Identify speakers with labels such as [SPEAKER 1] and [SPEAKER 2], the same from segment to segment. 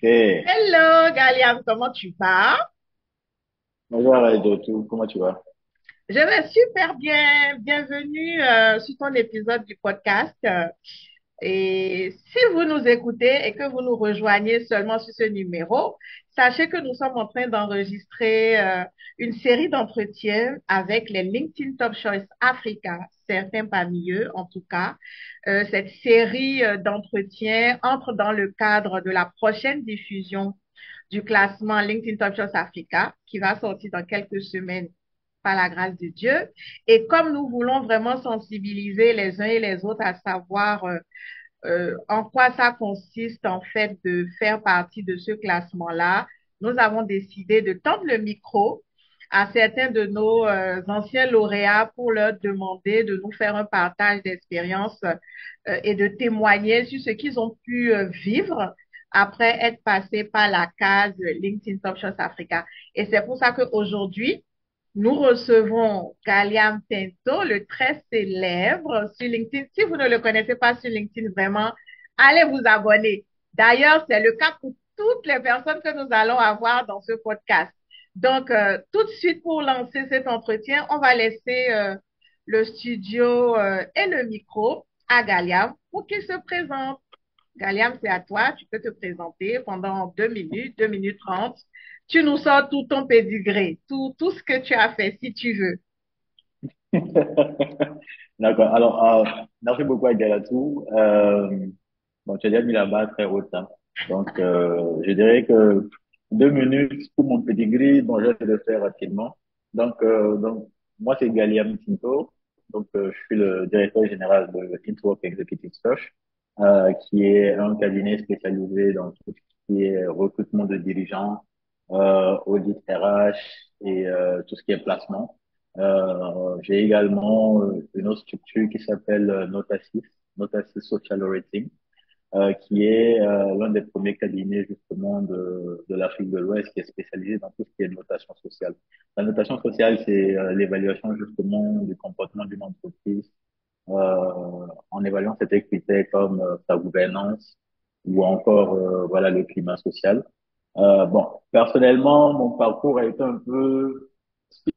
[SPEAKER 1] Hey,
[SPEAKER 2] Hello, Galiam, comment tu vas?
[SPEAKER 1] bonjour tout, comment tu vas?
[SPEAKER 2] Je vais super bien. Bienvenue sur ton épisode du podcast. Et si vous nous écoutez et que vous nous rejoignez seulement sur ce numéro, sachez que nous sommes en train d'enregistrer une série d'entretiens avec les LinkedIn Top Choice Africa, certains parmi eux en tout cas. Cette série d'entretiens entre dans le cadre de la prochaine diffusion du classement LinkedIn Top Choice Africa qui va sortir dans quelques semaines par la grâce de Dieu. Et comme nous voulons vraiment sensibiliser les uns et les autres à savoir en quoi ça consiste en fait de faire partie de ce classement-là, nous avons décidé de tendre le micro à certains de nos anciens lauréats pour leur demander de nous faire un partage d'expérience et de témoigner sur ce qu'ils ont pu vivre après être passés par la case LinkedIn Top Shots Africa. Et c'est pour ça qu'aujourd'hui, nous recevons Galiam Tento, le très célèbre sur LinkedIn. Si vous ne le connaissez pas sur LinkedIn, vraiment, allez vous abonner. D'ailleurs, c'est le cas pour toutes les personnes que nous allons avoir dans ce podcast. Donc, tout de suite pour lancer cet entretien, on va laisser le studio et le micro à Galiam pour qu'il se présente. Galiam, c'est à toi. Tu peux te présenter pendant 2 minutes, 2 minutes 30. Tu nous sors tout ton pédigré, tout ce que tu as fait, si tu veux.
[SPEAKER 1] D'accord, alors, merci beaucoup Agalatou. Bon, tu as déjà mis la barre très haute, hein. Donc, je dirais que 2 minutes pour mon pedigree, bon, je vais le faire rapidement. Donc, moi, c'est Galiam Tinto. Donc, je suis le directeur général de Intwork Executive Search, qui est un cabinet spécialisé dans tout ce qui est recrutement de dirigeants, audit RH et tout ce qui est placement. J'ai également une autre structure qui s'appelle Notasys, Notasys Social Rating, qui est l'un des premiers cabinets justement de l'Afrique de l'Ouest qui est spécialisé dans tout ce qui est notation sociale. La notation sociale, c'est l'évaluation justement du comportement d'une entreprise en évaluant certains critères comme sa gouvernance ou encore voilà le climat social. Bon, personnellement, mon parcours a été un peu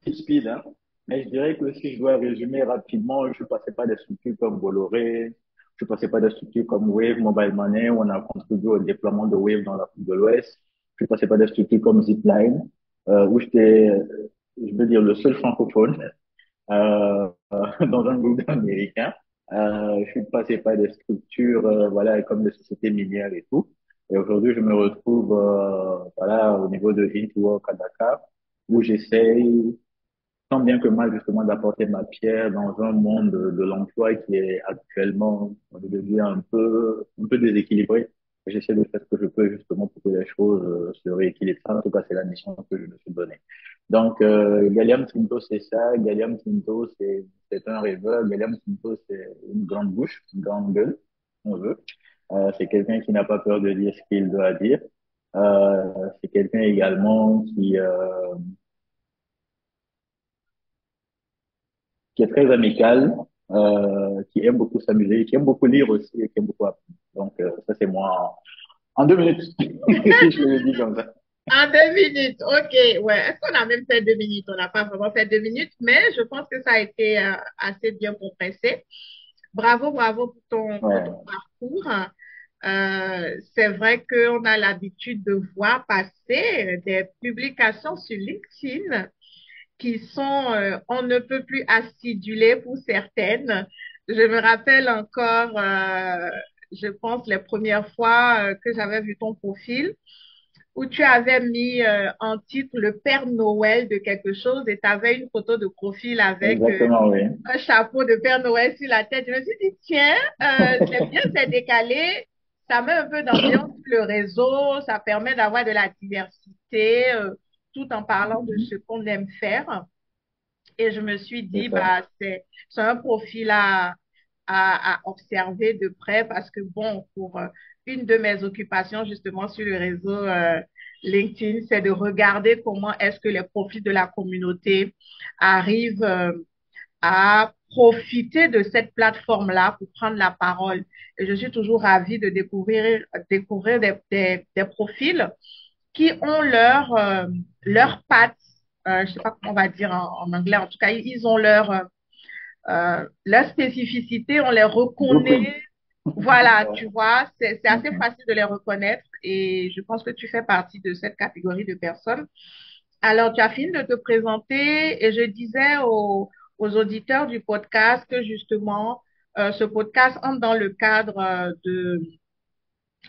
[SPEAKER 1] speed, hein, mais je dirais que si je dois résumer rapidement, je suis passé par des structures comme Bolloré, je suis passé par des structures comme Wave Mobile Money, où on a contribué au déploiement de Wave dans l'Afrique de l'Ouest. Je suis passé par des structures comme Zipline, où j'étais, je veux dire, le seul francophone dans un groupe américain. Je suis passé par des structures, voilà, comme des sociétés minières et tout. Et aujourd'hui, je me retrouve, voilà, au niveau de Intwork à Dakar, où j'essaye, tant bien que mal, justement, d'apporter ma pierre dans un monde de l'emploi qui est actuellement, on devient un peu déséquilibré. J'essaie de faire ce que je peux, justement, pour que les choses se rééquilibrent. En tout cas, c'est la mission que je me suis donnée. Donc, Galiam Tinto, c'est ça. Galiam Tinto, c'est un rêveur. Galiam Tinto, c'est une grande bouche, une grande gueule, si on veut. C'est quelqu'un qui n'a pas peur de dire ce qu'il doit dire. C'est quelqu'un également qui est très amical, qui aime beaucoup s'amuser, qui aime beaucoup lire aussi et qui aime beaucoup apprendre. Donc, ça, c'est moi en 2 minutes, si je le dis comme ça.
[SPEAKER 2] En 2 minutes, ok, ouais. Est-ce qu'on a même fait 2 minutes? On n'a pas vraiment fait 2 minutes, mais je pense que ça a été assez bien compressé. Bravo, bravo pour ton
[SPEAKER 1] Ouais,
[SPEAKER 2] parcours. C'est vrai qu'on a l'habitude de voir passer des publications sur LinkedIn qui sont, on ne peut plus acidulées pour certaines. Je me rappelle encore, je pense, les premières fois que j'avais vu ton profil où tu avais mis en titre le Père Noël de quelque chose et tu avais une photo de profil avec
[SPEAKER 1] exactement, oui.
[SPEAKER 2] un chapeau de Père Noël sur la tête. Je me suis dit, tiens, c'est bien, c'est décalé. Ça met un peu d'ambiance sur le réseau, ça permet d'avoir de la diversité tout en parlant de
[SPEAKER 1] Mhm.
[SPEAKER 2] ce qu'on aime faire. Et je me suis
[SPEAKER 1] C'est
[SPEAKER 2] dit,
[SPEAKER 1] ça.
[SPEAKER 2] bah, c'est un profil à observer de près parce que, bon, pour une de mes occupations justement sur le réseau LinkedIn, c'est de regarder comment est-ce que les profils de la communauté arrivent à profiter de cette plateforme-là pour prendre la parole. Et je suis toujours ravie de découvrir des profils qui ont leur patte, je sais pas comment on va dire en anglais, en tout cas, ils ont leur spécificité, on les
[SPEAKER 1] Blueprint.
[SPEAKER 2] reconnaît. Voilà,
[SPEAKER 1] Ouais.
[SPEAKER 2] tu vois, c'est assez
[SPEAKER 1] Mhm.
[SPEAKER 2] facile de les reconnaître et je pense que tu fais partie de cette catégorie de personnes. Alors, tu as fini de te présenter et je disais aux auditeurs du podcast que justement, ce podcast entre dans le cadre de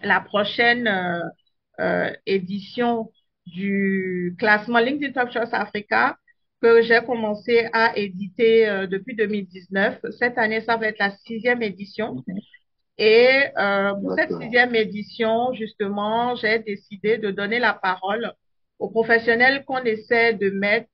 [SPEAKER 2] la prochaine édition du classement LinkedIn Top Choice Africa que j'ai commencé à éditer depuis 2019. Cette année, ça va être la sixième édition.
[SPEAKER 1] Mhm.
[SPEAKER 2] Et pour cette
[SPEAKER 1] Exactement.
[SPEAKER 2] sixième édition, justement, j'ai décidé de donner la parole aux professionnels qu'on essaie de mettre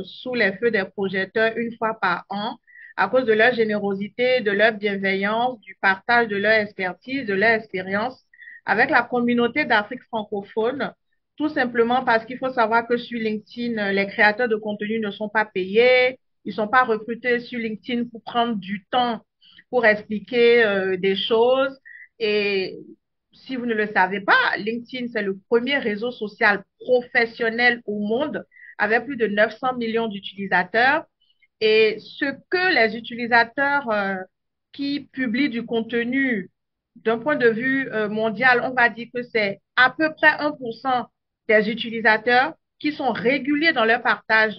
[SPEAKER 2] sous les feux des projecteurs une fois par an à cause de leur générosité, de leur bienveillance, du partage de leur expertise, de leur expérience avec la communauté d'Afrique francophone. Tout simplement parce qu'il faut savoir que sur LinkedIn, les créateurs de contenu ne sont pas payés, ils ne sont pas recrutés sur LinkedIn pour prendre du temps pour expliquer des choses. Et si vous ne le savez pas, LinkedIn, c'est le premier réseau social professionnel au monde avec plus de 900 millions d'utilisateurs. Et ce que les utilisateurs qui publient du contenu d'un point de vue mondial, on va dire que c'est à peu près 1% des utilisateurs qui sont réguliers dans leur partage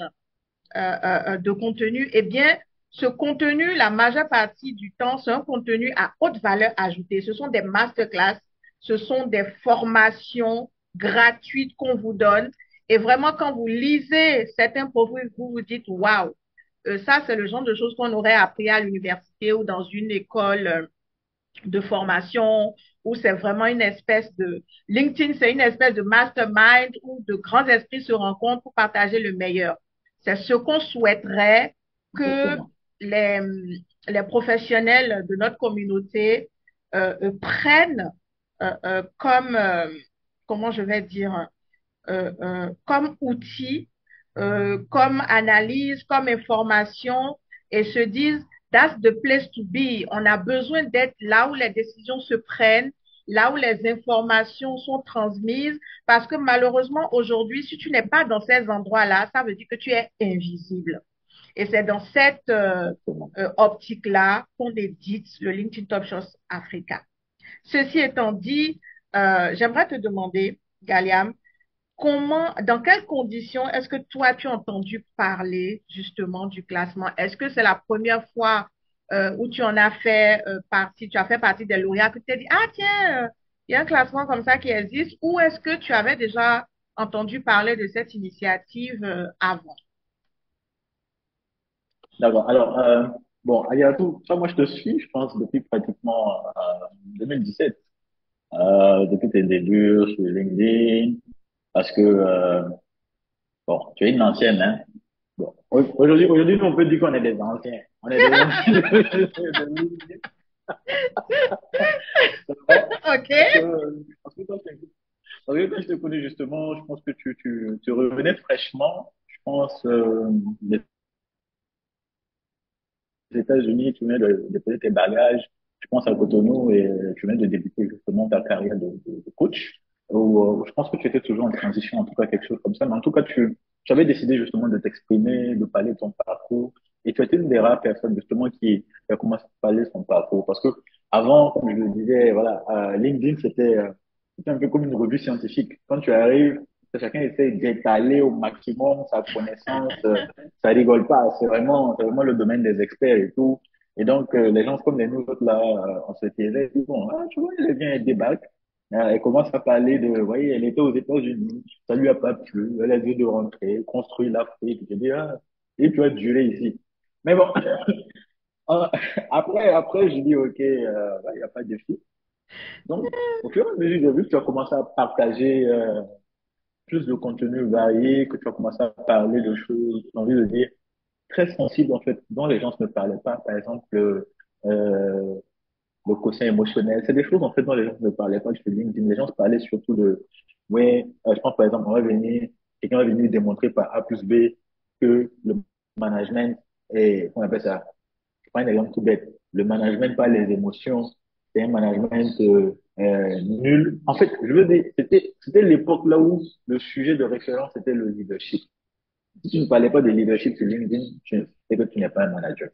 [SPEAKER 2] de contenu, eh bien, ce contenu, la majeure partie du temps, c'est un contenu à haute valeur ajoutée. Ce sont des masterclass, ce sont des formations gratuites qu'on vous donne. Et vraiment, quand vous lisez certains profils, vous vous dites, waouh, ça, c'est le genre de choses qu'on aurait appris à l'université ou dans une école de formation où c'est vraiment une espèce de LinkedIn, c'est une espèce de mastermind où de grands esprits se rencontrent pour partager le meilleur. C'est ce qu'on souhaiterait que
[SPEAKER 1] Exactement.
[SPEAKER 2] les, les professionnels de notre communauté prennent comme, comment je vais dire, comme outil, comme analyse, comme information et se disent, that's the place to be. On a besoin d'être là où les décisions se prennent, là où les informations sont transmises, parce que malheureusement, aujourd'hui, si tu n'es pas dans ces endroits-là, ça veut dire que tu es invisible. Et c'est dans cette
[SPEAKER 1] Exactement.
[SPEAKER 2] optique-là qu'on édite le LinkedIn Top Choice Africa. Ceci étant dit, j'aimerais te demander, Galiam, dans quelles conditions est-ce que toi, tu as entendu parler justement du classement? Est-ce que c'est la première fois où tu en as fait partie, tu as fait partie des lauréats que tu t'es dit, ah tiens, il y a un classement comme ça qui existe, ou est-ce que tu avais déjà entendu parler de cette initiative avant?
[SPEAKER 1] D'accord. Alors, bon, Ayatou, ça, moi, je te suis, je pense, depuis pratiquement 2017, depuis tes débuts sur LinkedIn, parce que, bon, tu es une ancienne, hein. Bon, aujourd'hui, nous, on peut dire qu'on est des anciens. On est des anciens de LinkedIn. C'est vrai.
[SPEAKER 2] OK.
[SPEAKER 1] Parce que quand je te connais justement, je pense que tu revenais fraîchement, je pense, des États-Unis, tu venais de poser tes bagages, je pense à Cotonou et tu venais de débuter justement ta carrière de coach. Je pense que tu étais toujours en transition, en tout cas quelque chose comme ça. Mais en tout cas, tu avais décidé justement de t'exprimer, de parler de ton parcours. Et tu étais une des rares personnes justement qui a commencé à parler de son parcours. Parce que avant, comme je le disais, voilà, LinkedIn, c'était un peu comme une revue scientifique. Quand tu arrives, chacun essaie d'étaler au maximum sa connaissance. Ça rigole pas. C'est vraiment le domaine des experts et tout. Et donc, les gens comme les nôtres, là, on se disait, bon, ah, tu vois, elle vient, elle débarque. Elle commence à parler de, vous voyez, elle était aux États-Unis, ça lui a pas plu, elle a dit de rentrer, construire l'Afrique. Je dis, ah, et tu vas durer ici. Mais bon, euh, après, je dis, ok, il n'y a pas de défi. Donc, au fur et à mesure, j'ai vu que tu as commencé à partager plus de contenu varié, que tu as commencé à parler de choses, j'ai envie de dire, très sensibles, en fait, dont les gens ne parlaient pas. Par exemple, le quotient émotionnel. C'est des choses, en fait, dont les gens ne parlaient pas sur LinkedIn. Les gens se parlaient surtout de, ouais, je pense, par exemple, quelqu'un va venir démontrer par A plus B que le management et on appelle ça, je prends un exemple tout bête, le management par les émotions, c'est un management nul. En fait, je veux dire, c'était l'époque là où le sujet de référence était le leadership. Si tu ne parlais pas de leadership sur LinkedIn, c'est que tu n'es pas un manager.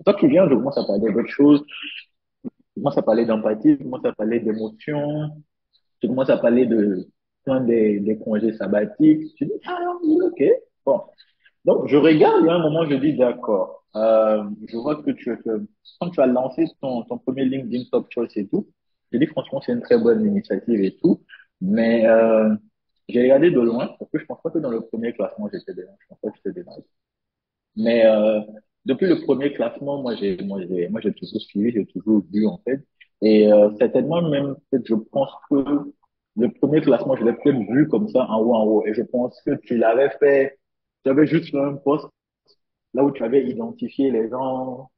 [SPEAKER 1] Quand tu viens, je commence à parler d'autres choses, je commence à parler d'empathie, je commence à parler d'émotion, je commence à parler de prendre des congés sabbatiques. Tu dis, ah oui, ok. Bon. Donc, je regarde et à un moment, je dis, d'accord. Je vois que quand tu as lancé ton premier LinkedIn Top Choice et tout, je dis, franchement, c'est une très bonne initiative et tout. Mais j'ai regardé de loin, parce que je pense pas que dans le premier classement, j'étais dedans. Je pense pas que j'étais dedans. Mais depuis le premier classement, moi, j'ai toujours suivi, j'ai toujours vu en fait. Et certainement même, peut-être, je pense que le premier classement, je l'ai peut-être vu comme ça en haut. Et je pense que tu l'avais fait, tu avais juste fait un post là où tu avais identifié les gens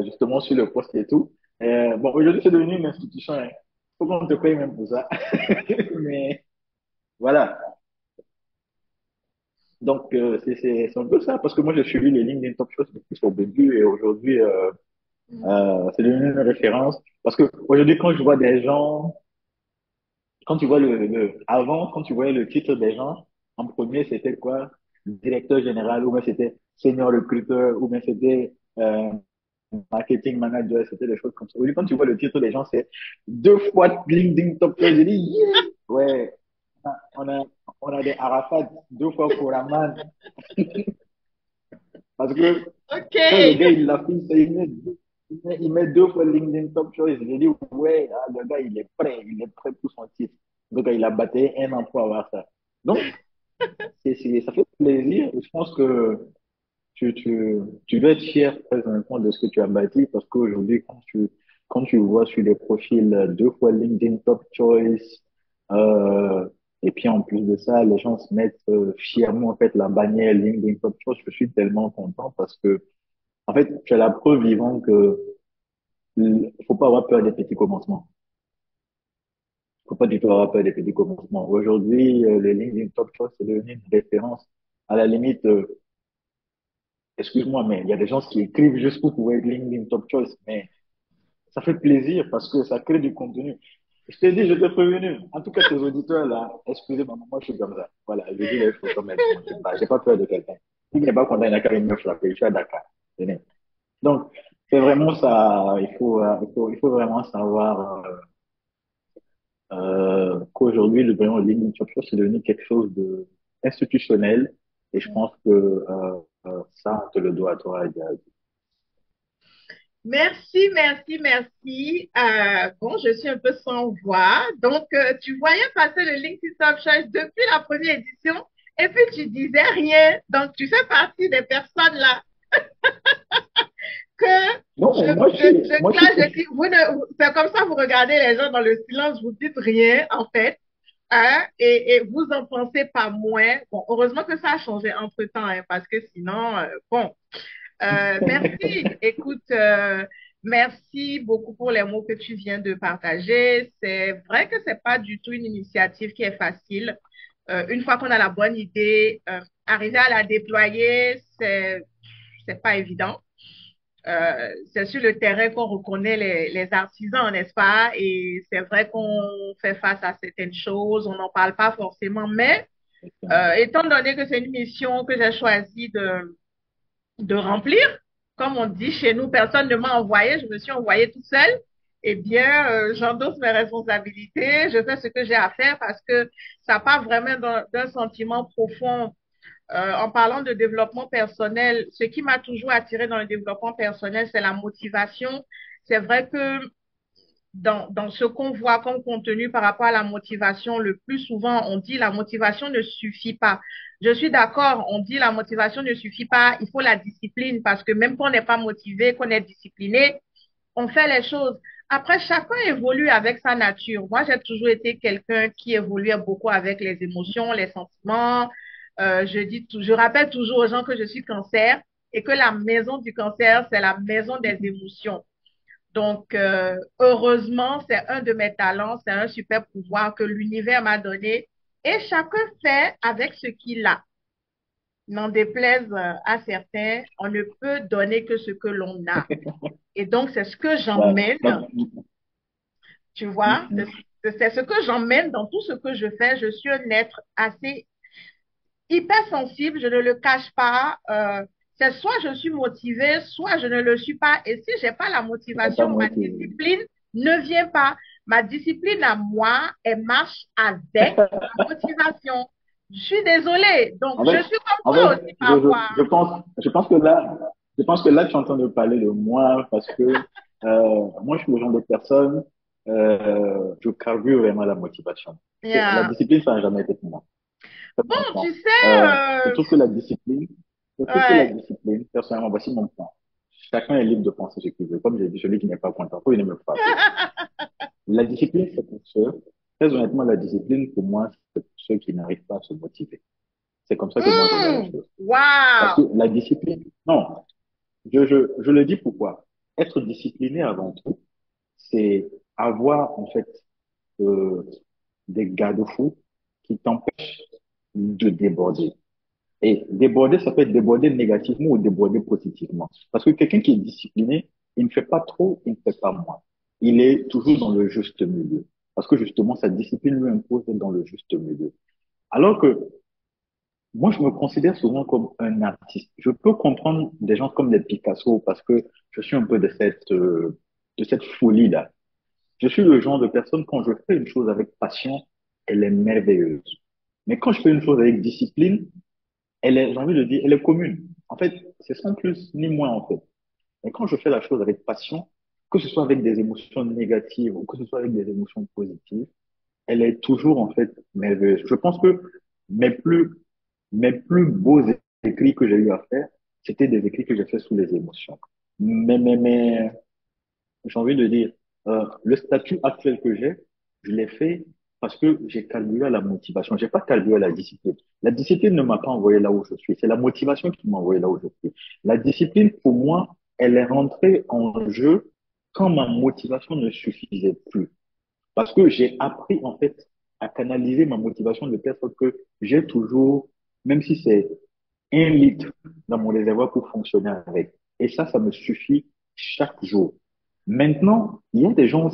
[SPEAKER 1] justement sur le poste et tout. Bon, aujourd'hui, c'est devenu une institution. Hein. Faut qu'on te paye même pour ça. Mais voilà. Donc, c'est un peu ça, parce que moi, j'ai suivi les lignes d'un Top Show depuis au début et aujourd'hui, c'est devenu une référence. Parce que aujourd'hui, quand je vois des gens, quand tu vois avant, quand tu voyais le titre des gens, en premier, c'était quoi? Directeur général, ou bien c'était senior recruteur, ou bien c'était marketing manager, c'était des choses comme ça. Aujourd'hui, quand tu vois le titre des gens, c'est deux fois LinkedIn Top Show. Je dis, yeah! Ouais, on a, on a des Arafat, deux fois Foraman. Parce que
[SPEAKER 2] Ok,
[SPEAKER 1] quand le gars, il l'affiche, il met deux fois LinkedIn Top Choice. Je dis, ouais, ah, le gars, il est prêt pour son titre. Donc, il a battu un an pour avoir ça. Donc, ça fait plaisir. Je pense que tu dois être fier, très honnêtement, de ce que tu as bâti parce qu'aujourd'hui, quand tu vois sur les profils deux fois LinkedIn Top Choice, euh, et puis en plus de ça, les gens se mettent fièrement, en fait, la bannière LinkedIn Top Choice. Je suis tellement content parce que, en fait, tu as la preuve vivante que faut pas avoir peur des petits commencements. Faut pas du tout avoir peur des petits commencements. Aujourd'hui, le LinkedIn Top Choice, c'est devenu une référence. À la limite, excuse-moi, mais il y a des gens qui écrivent juste pour pouvoir être LinkedIn Top Choice, mais ça fait plaisir parce que ça crée du contenu. Je t'ai dit, je t'ai prévenu. En tout cas, tes auditeurs, là, excusez-moi, moi, je suis comme ça. Voilà, je dis les choses comme elles sont. J'ai pas peur de quelqu'un. Si il n'est pas content, il n'a qu'à venir me frapper. Je suis à Dakar. Tenez. Donc, c'est vraiment ça. Il faut vraiment savoir qu'aujourd'hui, le vraiment, LinkedIn Top Choice, c'est devenu quelque chose de institutionnel. Et je pense que ça, on te le doit à toi.
[SPEAKER 2] merci, merci, merci. Bon, je suis un peu sans voix. Donc, tu voyais passer le LinkedIn Top Choice depuis la première édition et puis tu disais rien. Donc, tu fais partie des personnes là que
[SPEAKER 1] Non, mais
[SPEAKER 2] je classe, je dis, c'est comme ça, vous regardez les gens dans le silence, vous dites rien, en fait, hein, et vous en pensez pas moins. Bon, heureusement que ça a changé entre-temps, hein, parce que sinon, bon, merci. Écoute, merci beaucoup pour les mots que tu viens de partager. C'est vrai que c'est pas du tout une initiative qui est facile. Une fois qu'on a la bonne idée, arriver à la déployer, c'est pas évident. C'est sur le terrain qu'on reconnaît les artisans, n'est-ce pas? Et c'est vrai qu'on fait face à certaines choses, on n'en parle pas forcément, mais étant donné que c'est une mission que j'ai choisi de remplir, comme on dit chez nous, personne ne m'a envoyé, je me suis envoyée toute seule, eh bien, j'endosse mes responsabilités, je fais ce que j'ai à faire parce que ça part vraiment d'un sentiment profond en parlant de développement personnel, ce qui m'a toujours attiré dans le développement personnel, c'est la motivation. C'est vrai que dans ce qu'on voit comme contenu par rapport à la motivation, le plus souvent, on dit la motivation ne suffit pas. Je suis d'accord, on dit la motivation ne suffit pas, il faut la discipline parce que même quand on n'est pas motivé, qu'on est discipliné, on fait les choses. Après, chacun évolue avec sa nature. Moi, j'ai toujours été quelqu'un qui évoluait beaucoup avec les émotions, les sentiments. Je rappelle toujours aux gens que je suis cancer et que la maison du cancer, c'est la maison des émotions. Donc, heureusement, c'est un de mes talents, c'est un super pouvoir que l'univers m'a donné et chacun fait avec ce qu'il a. n'en déplaise à certains, on ne peut donner que ce que l'on a. Et donc, c'est ce que
[SPEAKER 1] Ouais.
[SPEAKER 2] j'emmène,
[SPEAKER 1] Donc,
[SPEAKER 2] tu vois, c'est ce que j'emmène dans tout ce que je fais. Je suis un être assez hypersensible, je ne le cache pas. C'est soit je suis motivée, soit je ne le suis pas. Et si j'ai pas la
[SPEAKER 1] tu n'as pas
[SPEAKER 2] motivation, ma
[SPEAKER 1] moitié.
[SPEAKER 2] discipline ne vient pas. Ma discipline à moi, elle marche avec ma motivation. Je suis désolée. Donc,
[SPEAKER 1] En
[SPEAKER 2] je
[SPEAKER 1] fait,
[SPEAKER 2] suis comme
[SPEAKER 1] en
[SPEAKER 2] toi
[SPEAKER 1] fait,
[SPEAKER 2] aussi parfois.
[SPEAKER 1] je pense que là, tu es en train de parler de moi parce que moi, je suis le genre de personne, je carbure vraiment la motivation. La
[SPEAKER 2] Yeah.
[SPEAKER 1] discipline, ça n'a jamais été pour moi. Très
[SPEAKER 2] Bon,
[SPEAKER 1] franchement.
[SPEAKER 2] tu sais,
[SPEAKER 1] Je trouve que la discipline, je trouve que la
[SPEAKER 2] ouais.
[SPEAKER 1] discipline, personnellement, voici mon point. Chacun est libre de penser ce qu'il veut. Comme j'ai dit, celui qui n'est pas content, faut il ne me frapper. La discipline, c'est pour ceux, très honnêtement, la discipline, pour moi, c'est pour ceux qui n'arrivent pas à se motiver. C'est comme ça que moi, je vois la chose. Parce que
[SPEAKER 2] Wow.
[SPEAKER 1] la discipline, non, je le dis pourquoi. Être discipliné avant tout, c'est avoir, en fait, euh, des garde-fous qui t'empêchent de déborder. Et déborder, ça peut être déborder négativement ou déborder positivement. Parce que quelqu'un qui est discipliné, il ne fait pas trop, il ne fait pas moins. Il est toujours dans le juste milieu. Parce que justement, sa discipline lui impose d'être dans le juste milieu. Alors que moi, je me considère souvent comme un artiste. Je peux comprendre des gens comme des Picasso parce que je suis un peu de cette folie-là. Je suis le genre de personne, quand je fais une chose avec passion, elle est merveilleuse. Mais quand je fais une chose avec discipline, elle est, j'ai envie de dire, elle est commune. En fait, c'est sans plus ni moins, en fait. Mais quand je fais la chose avec passion, que ce soit avec des émotions négatives ou que ce soit avec des émotions positives, elle est toujours, en fait, merveilleuse. Je pense que mes plus, mes plus beaux écrits que j'ai eu à faire, c'était des écrits que j'ai fait sous les émotions. Mais, j'ai envie de dire, le statut actuel que j'ai, je l'ai fait parce que j'ai calculé la motivation. J'ai pas calculé la discipline. La discipline ne m'a pas envoyé là où je suis. C'est la motivation qui m'a envoyé là où je suis. La discipline, pour moi, elle est rentrée en jeu quand ma motivation ne suffisait plus. Parce que j'ai appris, en fait, à canaliser ma motivation de telle sorte que j'ai toujours, même si c'est 1 litre dans mon réservoir pour fonctionner avec. Et ça me suffit chaque jour. Maintenant, il y a des gens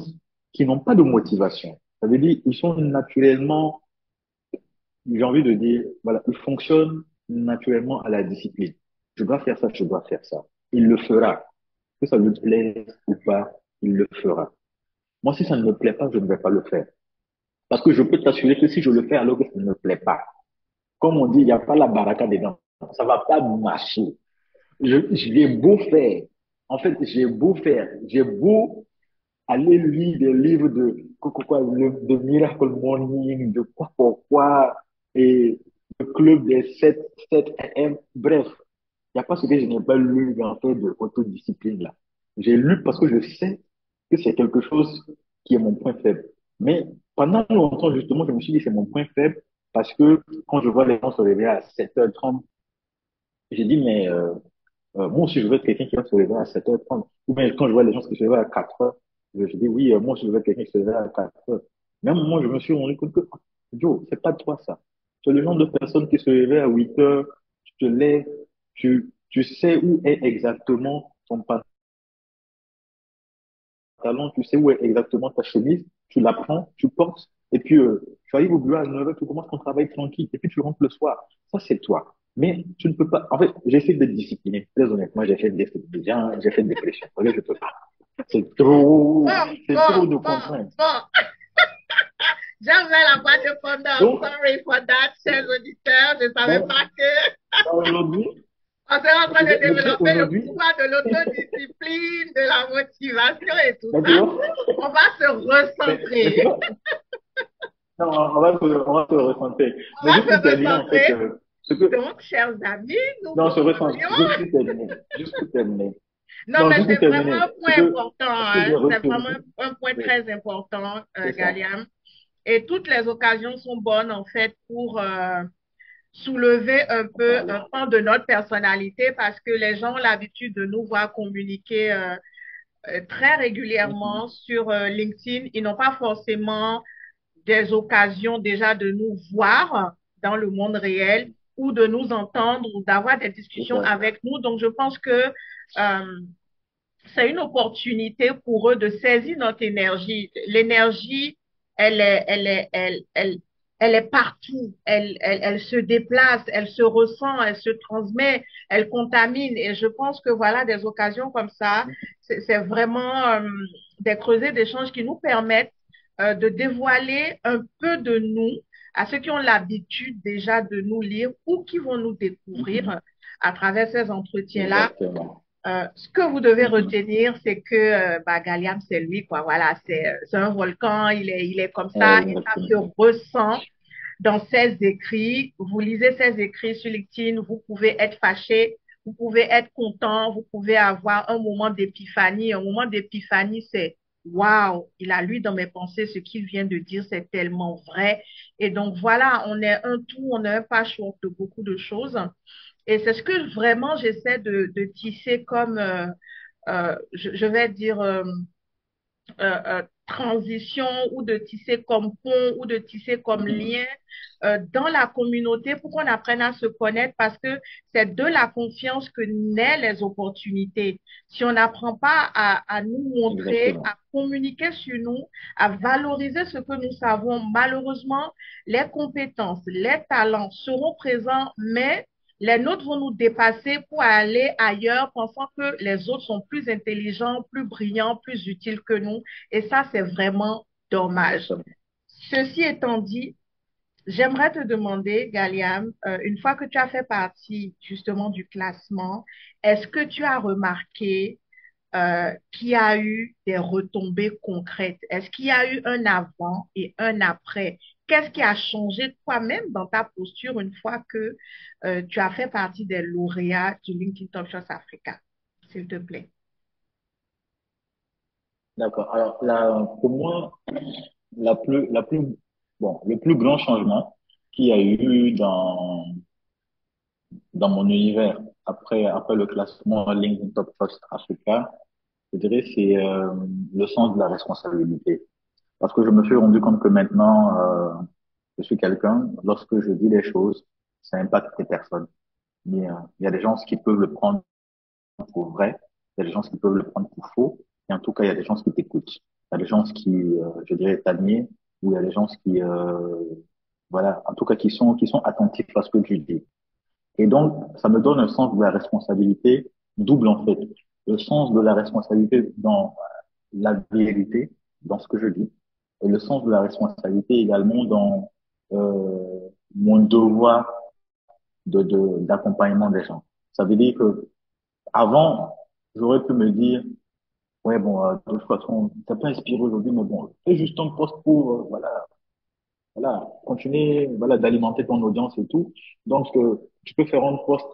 [SPEAKER 1] qui n'ont pas de motivation. Ça veut dire, ils sont naturellement, j'ai envie de dire, voilà, ils fonctionnent naturellement à la discipline. Je dois faire ça, je dois faire ça. Il le fera. Que ça lui plaise ou pas, il le fera. Moi, si ça ne me plaît pas, je ne vais pas le faire. Parce que je peux t'assurer que si je le fais alors que ça ne me plaît pas, comme on dit, il n'y a pas la baraka dedans. Ça va pas marcher. J'ai beau faire. En fait, j'ai beau faire. J'ai beau aller lire des livres de Miracle Morning, de quoi pourquoi, et le club des 7 AM. Bref, il n'y a pas ce que je n'ai pas lu en fait de autodiscipline là. J'ai lu parce que je sais que c'est quelque chose qui est mon point faible. Mais pendant longtemps, justement, je me suis dit c'est mon point faible parce que quand je vois les gens se réveiller à 7h30, j'ai dit, mais moi aussi, je veux être quelqu'un qui va se lever à 7h30. Ou bien quand je vois les gens qui se lèvent à 4h, je dis, oui, moi aussi, je veux être quelqu'un qui se lève à 4h. Même moi, je me suis rendu compte que, Joe, c'est pas toi ça. Tu es le genre de personne qui se lève à 8h, tu te lèves, tu sais où est exactement ton pantalon, tu sais où est exactement ta chemise, tu la prends, tu portes, et puis tu arrives au bureau à 9h, tu commences ton travail tranquille, et puis tu rentres le soir. Ça, c'est toi. Mais tu ne peux pas. En fait, j'essaie d'être discipliné. Très honnêtement, j'ai fait des dépressions. Ok, je peux pas.
[SPEAKER 2] Bon,
[SPEAKER 1] C'est trop
[SPEAKER 2] bon,
[SPEAKER 1] de
[SPEAKER 2] bon,
[SPEAKER 1] contraintes.
[SPEAKER 2] bon. J'avais la voix de fondant.
[SPEAKER 1] Donc,
[SPEAKER 2] Sorry for that, chers auditeurs. Je ne savais
[SPEAKER 1] donc,
[SPEAKER 2] pas que
[SPEAKER 1] aujourd'hui,
[SPEAKER 2] on est en train de
[SPEAKER 1] mais tu sais,
[SPEAKER 2] développer le
[SPEAKER 1] aujourd'hui,
[SPEAKER 2] pouvoir de l'autodiscipline, de la motivation et tout
[SPEAKER 1] mais tu
[SPEAKER 2] ça.
[SPEAKER 1] vois,
[SPEAKER 2] On va se
[SPEAKER 1] mais tu
[SPEAKER 2] recentrer.
[SPEAKER 1] vois, non, on va se ressentir.
[SPEAKER 2] On
[SPEAKER 1] Mais
[SPEAKER 2] va
[SPEAKER 1] juste
[SPEAKER 2] se
[SPEAKER 1] pour terminer, en fait,
[SPEAKER 2] recentrer.
[SPEAKER 1] ce que,
[SPEAKER 2] Donc, chers amis, nous
[SPEAKER 1] non, on se ressent,
[SPEAKER 2] poursuivons.
[SPEAKER 1] juste pour terminer, juste pour terminer.
[SPEAKER 2] Non,
[SPEAKER 1] Non,
[SPEAKER 2] mais
[SPEAKER 1] juste pour
[SPEAKER 2] c'est vraiment
[SPEAKER 1] terminer,
[SPEAKER 2] un point important.
[SPEAKER 1] ce que j'ai
[SPEAKER 2] Hein. C'est
[SPEAKER 1] retenu,
[SPEAKER 2] vraiment un point
[SPEAKER 1] oui,
[SPEAKER 2] très important,
[SPEAKER 1] c'est ça.
[SPEAKER 2] Galiam. Et toutes les occasions sont bonnes, en fait, pour soulever un peu un
[SPEAKER 1] Voilà.
[SPEAKER 2] pan de notre personnalité parce que les gens ont l'habitude de nous voir communiquer très régulièrement
[SPEAKER 1] Mhm.
[SPEAKER 2] sur LinkedIn. Ils n'ont pas forcément des occasions déjà de nous voir dans le monde réel. ou de nous entendre ou d'avoir des
[SPEAKER 1] c'est
[SPEAKER 2] discussions
[SPEAKER 1] ça.
[SPEAKER 2] avec nous. Donc, je pense que c'est une opportunité pour eux de saisir notre énergie. L'énergie, elle est partout. Elle se déplace, elle se ressent, elle se transmet, elle contamine. Et je pense que voilà, des occasions comme ça, c'est vraiment des creusets d'échanges qui nous permettent de dévoiler un peu de nous à ceux qui ont l'habitude déjà de nous lire ou qui vont nous
[SPEAKER 1] Mhm.
[SPEAKER 2] découvrir à travers ces entretiens-là.
[SPEAKER 1] Exactement.
[SPEAKER 2] Ce que vous devez
[SPEAKER 1] Mhm.
[SPEAKER 2] retenir, c'est que bah, Galiam, c'est lui, quoi. Voilà, c'est un volcan, il est comme ça, et ça se
[SPEAKER 1] Exactement.
[SPEAKER 2] ressent dans ses écrits. Vous lisez ses écrits sur LinkedIn, vous pouvez être fâché, vous pouvez être content, vous pouvez avoir un moment d'épiphanie. Un moment d'épiphanie, c'est waouh, il a lu dans mes pensées ce qu'il vient de dire, c'est tellement vrai. Et donc voilà, on est un tout, on est un patchwork de beaucoup de choses. Et c'est ce que vraiment j'essaie de tisser comme, je vais dire, transition ou de tisser comme pont ou de tisser comme
[SPEAKER 1] Mhm.
[SPEAKER 2] lien dans la communauté pour qu'on apprenne à se connaître parce que c'est de la confiance que naissent les opportunités. Si on n'apprend pas à nous montrer,
[SPEAKER 1] Exactement.
[SPEAKER 2] à communiquer sur nous, à valoriser ce que nous savons, malheureusement, les compétences, les talents seront présents, mais les nôtres vont nous dépasser pour aller ailleurs, pensant que les autres sont plus intelligents, plus brillants, plus utiles que nous. Et ça, c'est vraiment dommage.
[SPEAKER 1] Exactement.
[SPEAKER 2] Ceci étant dit, j'aimerais te demander, Galiam, une fois que tu as fait partie justement du classement, est-ce que tu as remarqué qu'il y a eu des retombées concrètes? Est-ce qu'il y a eu un avant et un après? Qu'est-ce qui a changé toi-même dans ta posture une fois que tu as fait partie des lauréats du LinkedIn Top Shots Africa? S'il te plaît.
[SPEAKER 1] D'accord. Alors, pour moi, bon, le plus grand changement qu'il y a eu dans mon univers après le classement LinkedIn Top First Africa, je dirais, c'est le sens de la responsabilité. Parce que je me suis rendu compte que maintenant, je suis quelqu'un, lorsque je dis des choses, ça impacte les personnes. Il y a des gens qui peuvent le prendre pour vrai, il y a des gens qui peuvent le prendre pour faux, et en tout cas, il y a des gens qui t'écoutent. Il y a des gens qui, je dirais, t'admirent, ou il y a des gens qui, voilà, en tout cas, qui sont attentifs à ce que tu dis. Et donc, ça me donne un sens de la responsabilité double, en fait. Le sens de la responsabilité dans la vérité, dans ce que je dis, et le sens de la responsabilité également dans mon devoir d'accompagnement des gens. Ça veut dire que avant, j'aurais pu me dire, ouais, bon, de toute façon, t'as pas inspiré aujourd'hui, mais bon, fais juste ton poste pour, voilà, continuer, voilà, d'alimenter ton audience et tout. Donc, tu peux faire un post,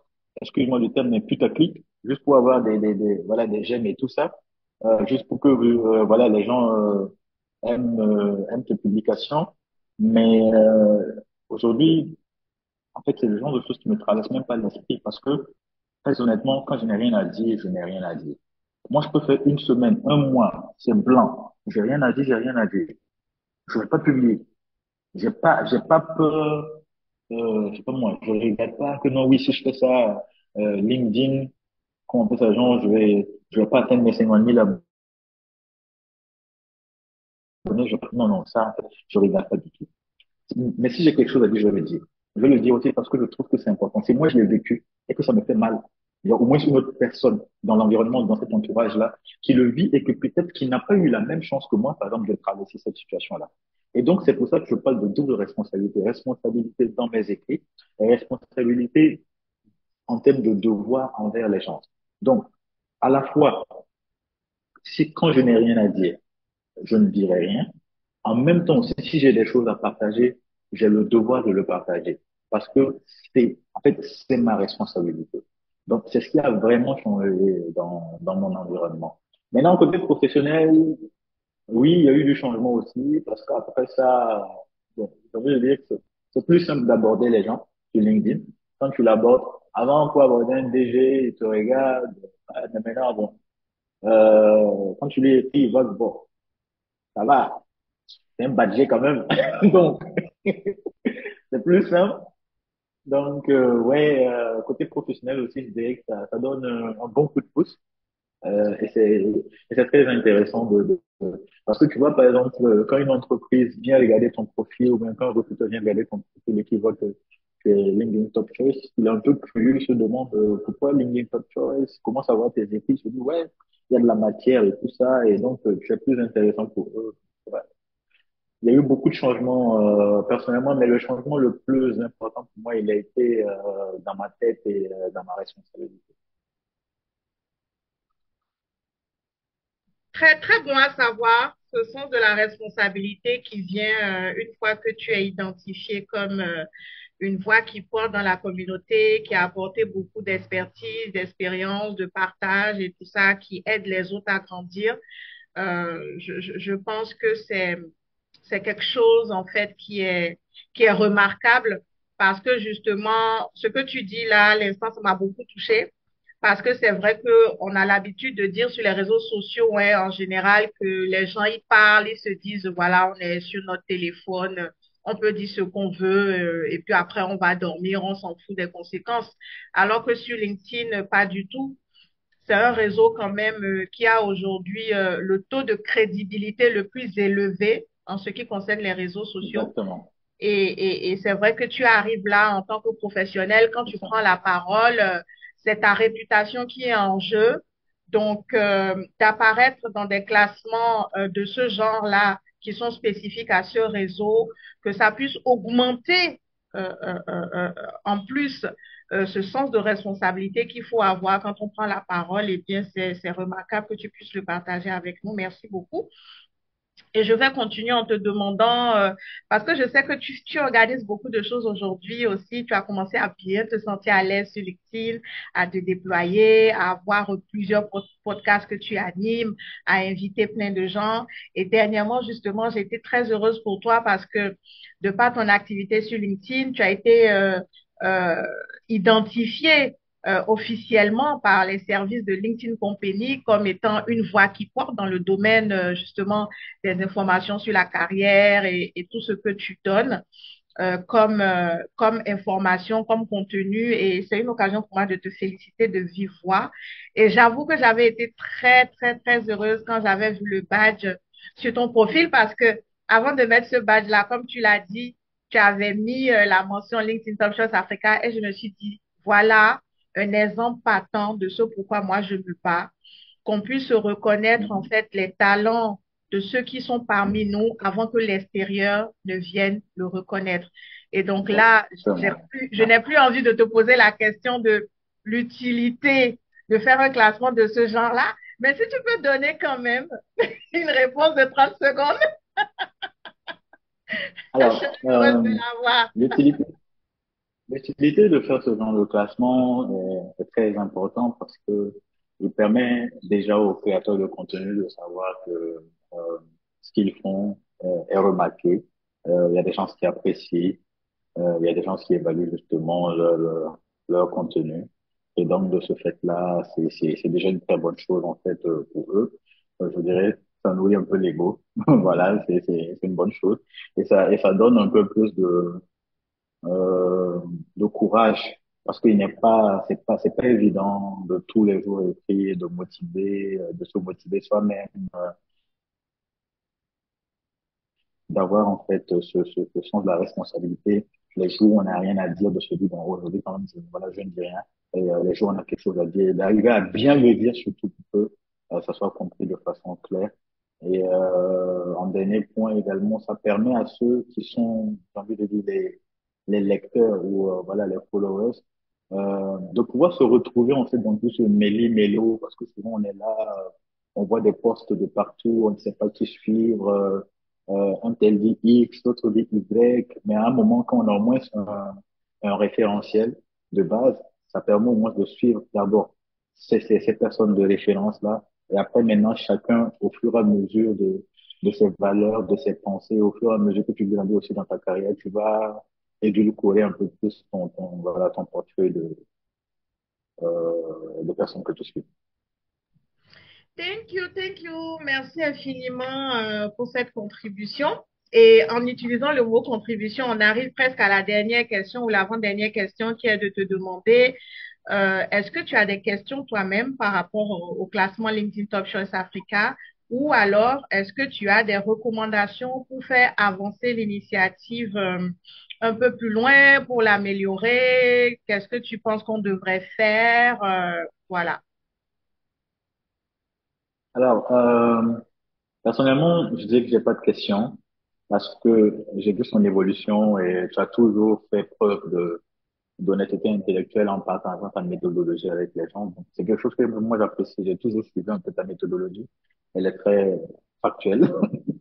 [SPEAKER 1] excuse-moi le terme, mais putaclic, juste pour avoir voilà, des j'aime et tout ça, juste pour que, voilà, les gens, aiment tes publications. Mais, aujourd'hui, en fait, c'est le genre de choses qui me traversent même pas l'esprit parce que, très honnêtement, quand je n'ai rien à dire, je n'ai rien à dire. Moi, je peux faire une semaine, un mois, c'est blanc. J'ai rien à dire, j'ai rien à dire. Je vais pas publier. J'ai pas peur, je sais pas moi, je regrette pas que non, oui, si je fais ça, LinkedIn, comment on peut ça, genre, je vais pas atteindre mes 50 000 abonnés, non, non, ça, en fait, je regrette pas du tout. Mais si j'ai quelque chose à dire, je vais le dire. Je vais le dire aussi parce que je trouve que c'est important. Si moi je l'ai vécu et que ça me fait mal, il y a au moins une autre personne dans l'environnement, dans cet entourage-là, qui le vit et que peut-être qui n'a pas eu la même chance que moi, par exemple, de traverser cette situation-là. Et donc, c'est pour ça que je parle de double responsabilité. Responsabilité dans mes écrits et responsabilité en termes de devoir envers les gens. Donc, à la fois, si quand je n'ai rien à dire, je ne dirai rien. En même temps, si j'ai des choses à partager, j'ai le devoir de le partager parce que en fait, c'est ma responsabilité. Donc, c'est ce qui a vraiment changé dans mon environnement. Maintenant, côté professionnel, oui, il y a eu du changement aussi parce qu'après ça, bon, j'ai envie de dire que c'est plus simple d'aborder les gens sur LinkedIn. Quand tu l'abordes, avant, pour aborder un DG, il te regarde, mais maintenant, bon, quand tu lui écris, il voit que bon, ça va, c'est un budget quand même. Donc, c'est plus simple. Donc, ouais, côté professionnel aussi, je dirais que ça donne un bon coup de pouce. Et c'est très intéressant parce que tu vois, par exemple, quand une entreprise vient regarder ton profil ou bien quand un recruteur vient regarder ton profil et qu'il voit que tu es LinkedIn Top Choice, il est un peu curieux, il se demande pourquoi LinkedIn Top Choice, comment savoir tes équipes, il se dit, ouais, il y a de la matière et tout ça, et donc tu es plus intéressant pour eux. Ouais. Il y a eu beaucoup de changements personnellement, mais le changement le plus important pour moi, il a été dans ma tête et dans ma responsabilité.
[SPEAKER 2] Très, très bon à savoir, ce sens de la responsabilité qui vient une fois que tu es identifié comme une voix qui porte dans la communauté, qui a apporté beaucoup d'expertise, d'expérience, de partage et tout ça, qui aide les autres à grandir. Je pense que c'est quelque chose, en fait, qui est remarquable parce que justement, ce que tu dis là, à l'instant, ça m'a beaucoup touché. Parce que c'est vrai qu'on a l'habitude de dire sur les réseaux sociaux, ouais, en général, que les gens y parlent, ils se disent, voilà, on est sur notre téléphone, on peut dire ce qu'on veut, et puis après, on va dormir, on s'en fout des conséquences. Alors que sur LinkedIn, pas du tout. C'est un réseau quand même qui a aujourd'hui le taux de crédibilité le plus élevé en ce qui concerne les réseaux sociaux.
[SPEAKER 1] Exactement.
[SPEAKER 2] Et c'est vrai que tu arrives là en tant que professionnel, quand
[SPEAKER 1] C'est
[SPEAKER 2] tu
[SPEAKER 1] ça.
[SPEAKER 2] prends la parole, c'est ta réputation qui est en jeu. Donc, d'apparaître dans des classements de ce genre-là qui sont spécifiques à ce réseau, que ça puisse augmenter en plus ce sens de responsabilité qu'il faut avoir quand on prend la parole, eh bien, c'est remarquable que tu puisses le partager avec nous. Merci beaucoup. Et je vais continuer en te demandant, parce que je sais que tu organises beaucoup de choses aujourd'hui aussi, tu as commencé à bien te sentir à l'aise sur LinkedIn, à te déployer, à avoir plusieurs podcasts que tu animes, à inviter plein de gens. Et dernièrement, justement, j'ai été très heureuse pour toi parce que de par ton activité sur LinkedIn, tu as été euh, identifié officiellement par les services de LinkedIn Company comme étant une voix qui porte dans le domaine justement des informations sur la carrière et tout ce que tu donnes comme information, comme contenu. Et c'est une occasion pour moi de te féliciter de vive voix. Et j'avoue que j'avais été très, très, très heureuse quand j'avais vu le badge sur ton profil parce que avant de mettre ce badge-là, comme tu l'as dit, tu avais mis la mention LinkedIn Top Shots Africa et je me suis dit, voilà un exemple patent de ce pourquoi moi je me bats, qu'on puisse reconnaître en
[SPEAKER 1] Mhm.
[SPEAKER 2] fait les talents de ceux qui sont parmi nous avant que l'extérieur ne vienne le reconnaître. Et donc là,
[SPEAKER 1] Exactement.
[SPEAKER 2] je n'ai plus envie de te poser la question de l'utilité de faire un classement de ce genre-là, mais si tu peux donner quand même une réponse de 30 secondes, je serais
[SPEAKER 1] Alors,
[SPEAKER 2] heureuse de l'avoir.
[SPEAKER 1] l'utilité, l'utilité de faire ce genre de classement est très important parce que il permet déjà aux créateurs de contenu de savoir que ce qu'ils font est remarqué. Il y a des gens qui apprécient, il y a des gens qui évaluent justement leur contenu. Et donc, de ce fait-là, c'est déjà une très bonne chose en fait pour eux. Je dirais, ça nourrit un peu l'ego. Voilà, c'est une bonne chose. Et ça donne un peu plus euh, de courage parce qu'il n'est pas, c'est pas évident de tous les jours essayer de motiver, de se motiver soi-même, d'avoir en fait ce sens de la responsabilité. Les jours où on n'a rien à dire, de se dire, bon, aujourd'hui, quand même, voilà, je ne dis rien. Et les jours où on a quelque chose à dire, d'arriver à bien le dire, surtout pour que ça soit compris de façon claire. Et en dernier point également, ça permet à ceux qui sont, j'ai envie de dire, les lecteurs ou voilà, les followers, de pouvoir se retrouver en fait dans tout ce méli-mélo, parce que souvent on est là, on voit des posts de partout, on ne sait pas qui suivre. Un tel dit X, l'autre dit Y, mais à un moment, quand on a au moins un référentiel de base, ça permet au moins de suivre d'abord ces personnes de référence-là, et après maintenant, chacun, au fur et à mesure de ses valeurs, de ses pensées, au fur et à mesure que tu grandis aussi dans ta carrière, tu vas édulcorer un peu plus voilà, ton portefeuille de personnes que tu suis.
[SPEAKER 2] Thank you, thank you. Merci infiniment pour cette contribution. Et en utilisant le mot contribution, on arrive presque à la dernière question ou l'avant-dernière question qui est de te demander, est-ce que tu as des questions toi-même par rapport au classement LinkedIn Top Choice Africa ou alors est-ce que tu as des recommandations pour faire avancer l'initiative un peu plus loin, pour l'améliorer? Qu'est-ce que tu penses qu'on devrait faire? Voilà.
[SPEAKER 1] Alors, personnellement, je dis que j'ai pas de questions parce que j'ai vu son évolution et tu as toujours fait preuve d'honnêteté intellectuelle en partageant ta méthodologie avec les gens. Donc, c'est quelque chose que moi j'apprécie. J'ai toujours suivi un peu ta méthodologie. Elle est très factuelle.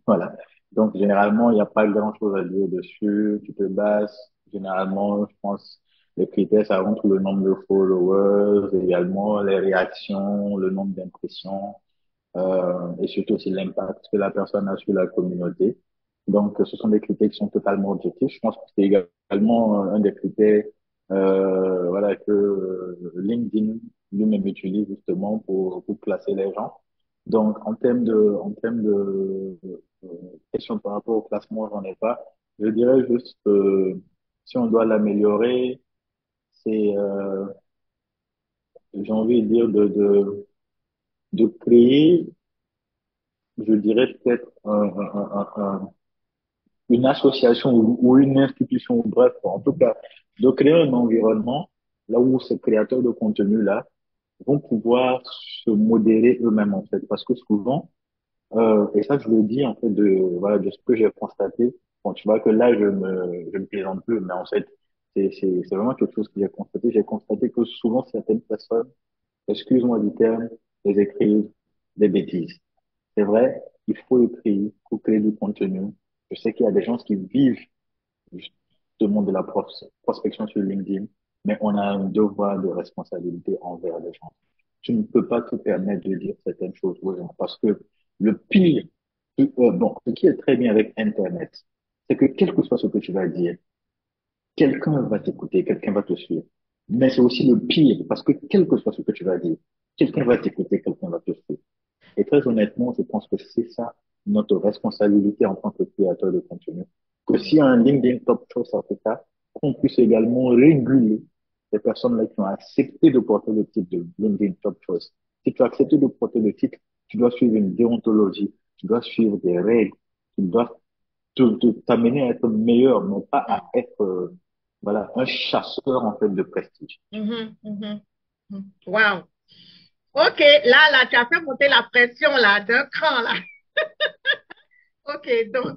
[SPEAKER 1] Voilà. Donc, généralement, il n'y a pas grand-chose à dire dessus. Tu te bases, généralement, je pense, les critères, ça rentre le nombre de followers, également les réactions, le nombre d'impressions et surtout aussi l'impact que la personne a sur la communauté. Donc, ce sont des critères qui sont totalement objectifs. Je pense que c'est également un des critères voilà, que LinkedIn lui-même utilise justement pour classer les gens. Donc, en termes de questions par rapport au classement, j'en ai pas. Je dirais juste si on doit l'améliorer, c'est, j'ai envie de dire, de créer, je dirais peut-être une association ou une institution, bref, en tout cas, de créer un environnement là où ces créateurs de contenu-là vont pouvoir se modérer eux-mêmes, en fait. Parce que souvent, et ça, je le dis, en fait, voilà, de ce que j'ai constaté. Bon, tu vois que là, je me plaisante plus, mais en fait, c'est vraiment quelque chose que j'ai constaté. J'ai constaté que souvent, certaines personnes, excuse-moi du terme, elles écrivent des bêtises. C'est vrai, il faut écrire, il faut créer du contenu. Je sais qu'il y a des gens qui vivent justement de la prospection sur LinkedIn, mais on a un devoir de responsabilité envers les gens. Tu ne peux pas te permettre de dire certaines choses aux gens parce que le pire, bon, ce qui est très bien avec Internet, c'est que quel que soit ce que tu vas dire, quelqu'un va t'écouter, quelqu'un va te suivre. Mais c'est aussi le pire parce que quel que soit ce que tu vas dire, quelqu'un va t'écouter, quelqu'un va te suivre. Et très honnêtement, je pense que c'est ça notre responsabilité en tant que créateur de contenu. Que si un LinkedIn Top Choice Africa, qu'on puisse également réguler les personnes-là qui ont accepté de porter le titre de LinkedIn Top Choice. Si tu as accepté de porter le titre, tu dois suivre une déontologie, tu dois suivre des règles, tu dois t'amener à être meilleur, non pas à être, voilà, un chasseur en fait de prestige.
[SPEAKER 2] Mhm, mhm, mhm. Wow. OK, là, tu as fait monter la pression, là, d'un cran, là. OK, donc,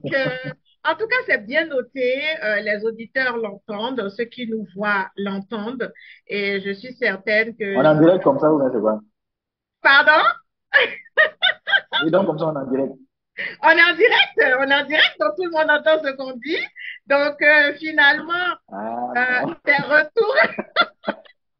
[SPEAKER 2] en tout cas, c'est bien noté. Les auditeurs l'entendent, ceux qui nous voient l'entendent. Et je suis certaine
[SPEAKER 1] On
[SPEAKER 2] que...
[SPEAKER 1] en direct comme ça, ou bien c'est quoi?
[SPEAKER 2] Pardon?
[SPEAKER 1] Et donc, comme ça, on en direct.
[SPEAKER 2] On est en direct, donc tout le monde entend ce qu'on dit. Donc, finalement,
[SPEAKER 1] Ah,
[SPEAKER 2] tes retours,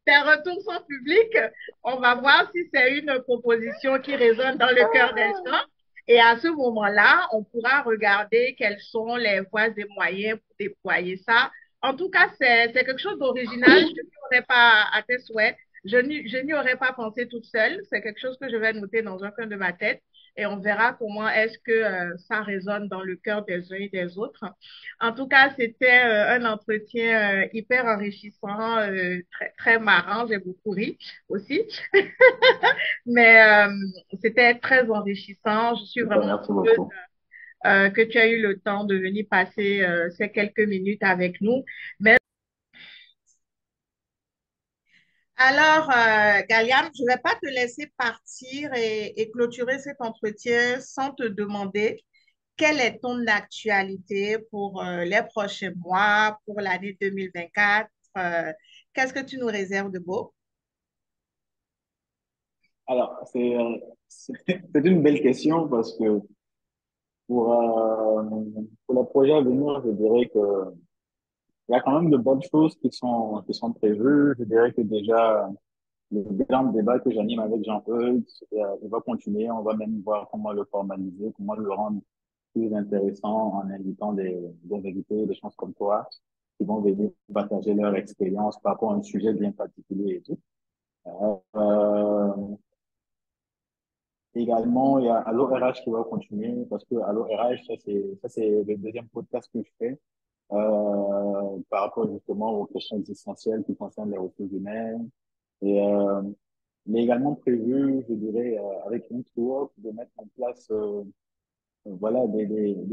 [SPEAKER 2] tes retours sont publics. On va voir si c'est une proposition qui résonne dans le cœur des gens. Et à ce moment-là, on pourra regarder quels sont les voies et moyens pour déployer ça. En tout cas, c'est quelque chose d'original. Je n'y aurais pas, à tes souhaits, je n'y aurais pas pensé toute seule. C'est quelque chose que je vais noter dans un coin de ma tête et on verra comment est-ce que ça résonne dans le cœur des uns et des autres. En tout cas, c'était un entretien hyper enrichissant, très, très marrant. J'ai beaucoup ri aussi. Mais c'était très enrichissant. Je suis
[SPEAKER 1] super,
[SPEAKER 2] vraiment
[SPEAKER 1] merci
[SPEAKER 2] heureuse
[SPEAKER 1] beaucoup.
[SPEAKER 2] que tu aies eu le temps de venir passer ces quelques minutes avec nous. Mais alors, Galiam, je ne vais pas te laisser partir et clôturer cet entretien sans te demander quelle est ton actualité pour les prochains mois, pour l'année 2024. Qu'est-ce que tu nous réserves de beau?
[SPEAKER 1] Alors, c'est une belle question parce que pour, euh, pour le projet à venir, je dirais que il y a quand même de bonnes choses qui sont prévues. Je dirais que déjà, le grand débat que j'anime avec Jean-Eudes, il va continuer. On va même voir comment le formaliser, comment le rendre plus intéressant en invitant des invités, des gens comme toi, qui vont venir partager leur expérience par rapport à un sujet bien particulier et tout. Euh, Également, il y a Allo RH qui va continuer parce que Allo RH, ça, c'est le deuxième podcast que je fais par rapport justement aux questions existentielles qui concernent les ressources humaines. Et, mais également prévu, je dirais, avec Network, de mettre en place voilà, des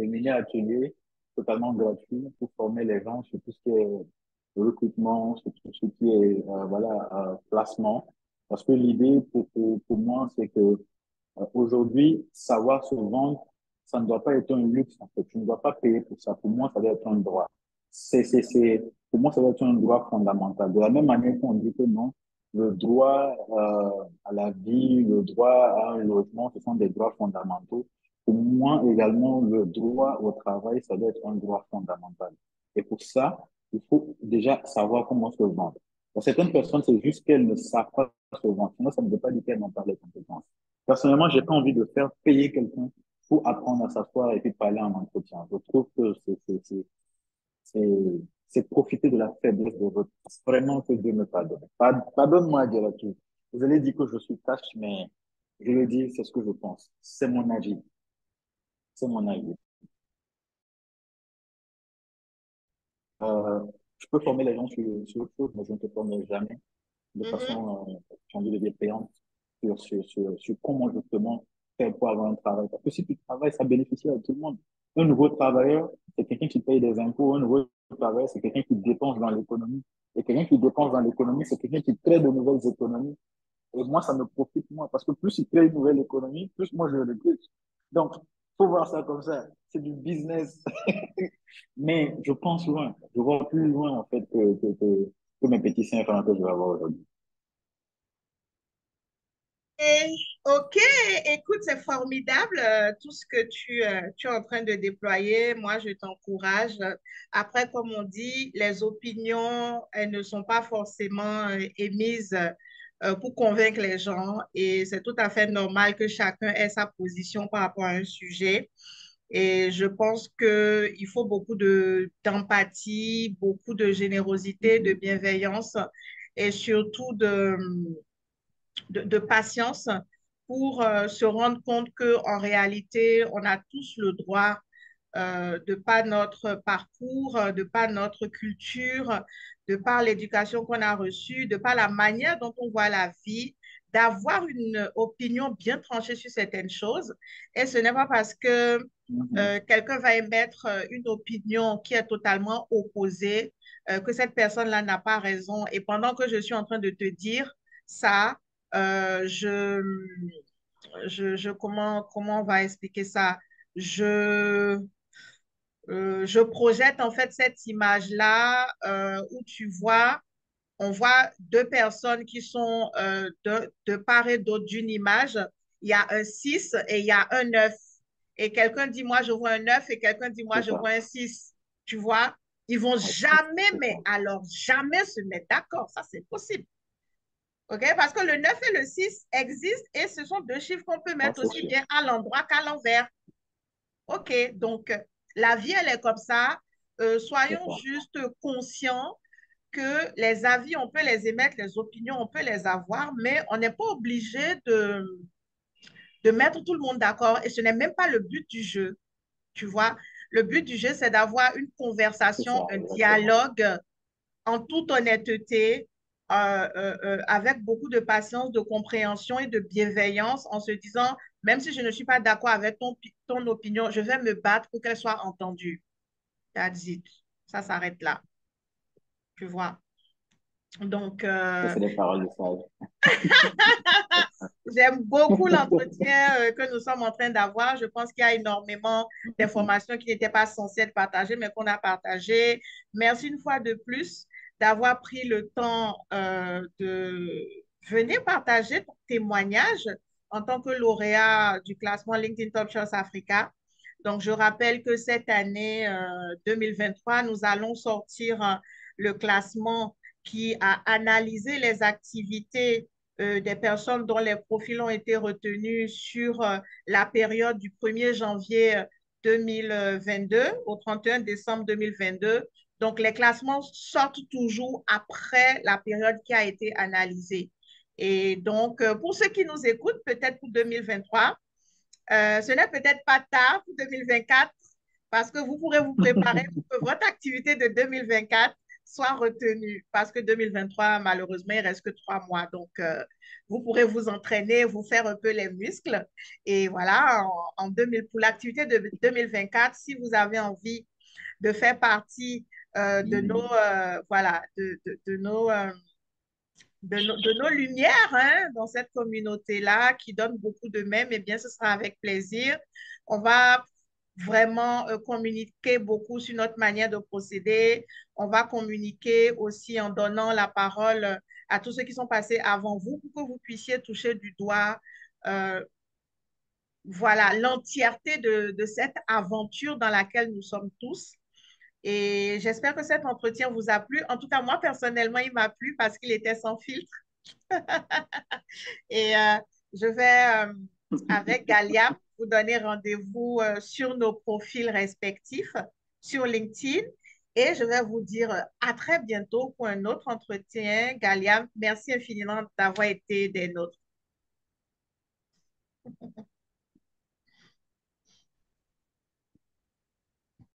[SPEAKER 1] mini-ateliers totalement gratuits pour former les gens sur tout ce qui est recrutement, sur tout ce qui est voilà, placement. Parce que l'idée pour moi, c'est que aujourd'hui, savoir se vendre, ça ne doit pas être un luxe, en fait. Tu ne dois pas payer pour ça. Pour moi, ça doit être un droit. Pour moi, ça doit être un droit fondamental. De la même manière qu'on dit que non, le droit à la vie, le droit à un logement, ce sont des droits fondamentaux. Pour moi, également, le droit au travail, ça doit être un droit fondamental. Et pour ça, il faut déjà savoir comment se vendre. Pour certaines personnes, c'est juste qu'elles ne savent pas se vendre. Sinon, ça ne veut pas dire qu'elles n'ont pas les compétences. Personnellement, j'ai pas envie de faire payer quelqu'un pour apprendre à s'asseoir et puis parler en entretien. Je trouve que c'est, c'est profiter de la faiblesse de votre, vraiment que Dieu me pardonne. Pardonne-moi, Dieu, là-dessus. Vous allez dire que je suis cash, mais je le dis, c'est ce que je pense. C'est mon avis. C'est mon avis. Euh, je peux former les gens sur autre chose, mais je ne te formerai jamais de
[SPEAKER 2] Mhm.
[SPEAKER 1] façon, j'ai envie de dire, payante sur comment justement faire pour avoir un travail. Parce que si tu travailles, ça bénéficie à tout le monde. Un nouveau travailleur, c'est quelqu'un qui paye des impôts. Un nouveau travailleur, c'est quelqu'un qui dépense dans l'économie. Et quelqu'un qui dépense dans l'économie, c'est quelqu'un qui crée de nouvelles économies. Et moi, ça me profite, moi, parce que plus il crée une nouvelle économie, plus moi, je le recrute. Donc, faut voir ça comme ça. C'est du business. Mais je pense loin. Je vois plus loin, en fait, que mes petits cinq francs que je vais avoir aujourd'hui.
[SPEAKER 2] Ok, écoute, c'est formidable tout ce que tu es en train de déployer. Moi, je t'encourage. Après, comme on dit, les opinions, elles ne sont pas forcément émises pour convaincre les gens et c'est tout à fait normal que chacun ait sa position par rapport à un sujet. Et je pense qu'il faut beaucoup d'empathie, beaucoup de générosité, de
[SPEAKER 1] Mhm.
[SPEAKER 2] bienveillance et surtout de patience pour se rendre compte qu'en réalité, on a tous le droit, de par notre parcours, de par notre culture, de par l'éducation qu'on a reçue, de par la manière dont on voit la vie, d'avoir une opinion bien tranchée sur certaines choses. Et ce n'est pas parce que
[SPEAKER 1] Mhm.
[SPEAKER 2] quelqu'un va émettre une opinion qui est totalement opposée, que cette personne-là n'a pas raison. Et pendant que je suis en train de te dire ça, euh, je, comment on va expliquer ça? Je, je projette en fait cette image-là où tu vois, on voit deux personnes qui sont de part et d'autre d'une image. Il y a un 6 et il y a un 9. Et quelqu'un dit, moi, je vois un 9 et quelqu'un dit, moi,
[SPEAKER 1] C'est
[SPEAKER 2] je
[SPEAKER 1] ça.
[SPEAKER 2] vois un 6. Tu vois? Ils vont
[SPEAKER 1] Ouais,
[SPEAKER 2] jamais,
[SPEAKER 1] c'est ça.
[SPEAKER 2] mais alors jamais se mettre d'accord. Ça, c'est possible. OK? Parce que le 9 et le 6 existent et ce sont deux chiffres qu'on peut
[SPEAKER 1] Ça,
[SPEAKER 2] mettre
[SPEAKER 1] c'est
[SPEAKER 2] aussi
[SPEAKER 1] sûr.
[SPEAKER 2] bien à l'endroit qu'à l'envers. OK, donc la vie, elle est comme ça.
[SPEAKER 1] C'est
[SPEAKER 2] Soyons
[SPEAKER 1] ça.
[SPEAKER 2] juste conscients que les avis, on peut les émettre, les opinions, on peut les avoir, mais on n'est pas obligé de mettre tout le monde d'accord et ce n'est même pas le but du jeu, tu vois. Le but du jeu, c'est d'avoir une
[SPEAKER 1] C'est
[SPEAKER 2] conversation,
[SPEAKER 1] ça,
[SPEAKER 2] un
[SPEAKER 1] exactement.
[SPEAKER 2] dialogue en toute honnêteté, avec beaucoup de patience, de compréhension et de bienveillance, en se disant, même si je ne suis pas d'accord avec ton opinion, je vais me battre pour qu'elle soit entendue. That's it. Ça s'arrête là, tu vois. Donc,
[SPEAKER 1] Ça, c'est des paroles de sage.
[SPEAKER 2] j'aime beaucoup l'entretien que nous sommes en train d'avoir. Je pense qu'il y a énormément d'informations qui n'étaient pas censées être partagées, mais qu'on a partagées. Merci une fois de plus d'avoir pris le temps de venir partager ton témoignage en tant que lauréat du classement LinkedIn Top Choice Africa. Donc, je rappelle que cette année 2023, nous allons sortir le classement qui a analysé les activités des personnes dont les profils ont été retenus sur la période du 1er janvier 2022 au 31 décembre 2022. Donc, les classements sortent toujours après la période qui a été analysée. Et donc, pour ceux qui nous écoutent, peut-être pour 2023, ce n'est peut-être pas tard pour 2024 parce que vous pourrez vous préparer pour que votre activité de 2024 soit retenue. Parce que 2023, malheureusement, il reste que 3 mois. Donc, vous pourrez vous entraîner, vous faire un peu les muscles. Et voilà, en 2000, pour l'activité de 2024, si vous avez envie de faire partie de nos,
[SPEAKER 1] Mhm.
[SPEAKER 2] voilà, de nos lumières hein, dans cette communauté-là qui donne beaucoup de même, eh bien, ce sera avec plaisir. On va vraiment communiquer beaucoup sur notre manière de procéder. On va communiquer aussi en donnant la parole à tous ceux qui sont passés avant vous pour que vous puissiez toucher du doigt euh, voilà, l'entièreté de cette aventure dans laquelle nous sommes tous. Et j'espère que cet entretien vous a plu. En tout cas, moi, personnellement, il m'a plu parce qu'il était sans filtre. Et je vais, avec Galia, vous donner rendez-vous sur nos profils respectifs sur LinkedIn. Et je vais vous dire à très bientôt pour un autre entretien. Galia, merci infiniment d'avoir été des nôtres.